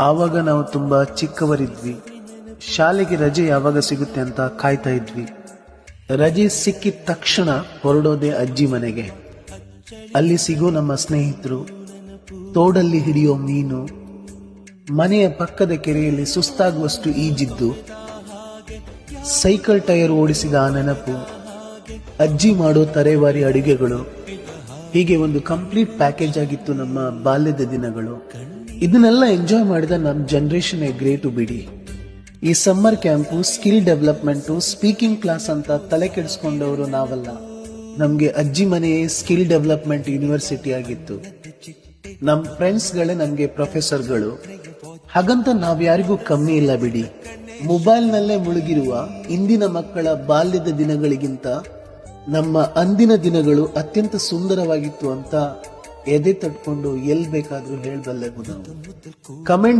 ಆವಾಗ ನಾವು ತುಂಬಾ ಚಿಕ್ಕವರಿದ್ವಿ. ಶಾಲೆಗೆ ರಜೆ ಯಾವಾಗ ಸಿಗುತ್ತೆ ಅಂತ ಕಾಯ್ತಾ ಇದ್ವಿ. ರಜೆ ಸಿಕ್ಕಿದ ತಕ್ಷಣ ಹೊರಡೋದೆ ಅಜ್ಜಿ ಮನೆಗೆ. ಅಲ್ಲಿ ಸಿಗೋ ನಮ್ಮ ಸ್ನೇಹಿತರು, ತೋಡಲ್ಲಿ ಹಿಡಿಯೋ ಮೀನು, ಮನೆಯ ಪಕ್ಕದ ಕೆರೆಯಲ್ಲಿ ಸುಸ್ತಾಗುವಷ್ಟು ಈಜಿದ್ದು, ಸೈಕಲ್ ಟೈರ್ ಓಡಿಸಿದ ಆ ನೆನಪು, ಅಜ್ಜಿ ಮಾಡೋ ತರೇವಾರಿ ಅಡುಗೆಗಳು, ಹೀಗೆ ಒಂದು ಕಂಪ್ಲೀಟ್ ಪ್ಯಾಕೇಜ್ ಆಗಿತ್ತು ನಮ್ಮ ಬಾಲ್ಯದ ದಿನಗಳು. ಇದನ್ನೆಲ್ಲ ಎಂಜಾಯ್ ಮಾಡಿದ ನಮ್ಮ ಜನರೇಷನ್ ಗ್ರೇಟು ಬಿಡಿ. ಈ summer camp, skill development, speaking class ಅಂತ ತಲೆ ಕೆಡಿಸ್ಕೊಂಡವರು ನಾವಲ್ಲ. ನಮ್ಗೆ ಅಜ್ಜಿ ಮನೆಯೇ ಸ್ಕಿಲ್ ಡೆವಲಪ್ಮೆಂಟ್ ಯೂನಿವರ್ಸಿಟಿ ಆಗಿತ್ತು. ನಮ್ ಫ್ರೆಂಡ್ಸ್ಗಳೇ ನಮ್ಗೆ ಪ್ರೊಫೆಸರ್ಗಳು. ಹಾಗಂತ ನಾವ್ಯಾರಿಗೂ ಕಮ್ಮಿ ಇಲ್ಲ ಬಿಡಿ. ಮೊಬೈಲ್ನಲ್ಲೇ ಮುಳುಗಿರುವ ಇಂದಿನ ಮಕ್ಕಳ ಬಾಲ್ಯದ ದಿನಗಳಿಗಿಂತ ನಮ್ಮ ಅಂದಿನ ದಿನಗಳು ಅತ್ಯಂತ ಸುಂದರವಾಗಿತ್ತು ಅಂತ ಎದೆ ತಟ್ಕೊಂಡು ಎಲ್ ಬೇಕಾದ್ರೂ ಹೇಳಬಲ್ಲೆ. ಕಮೆಂಟ್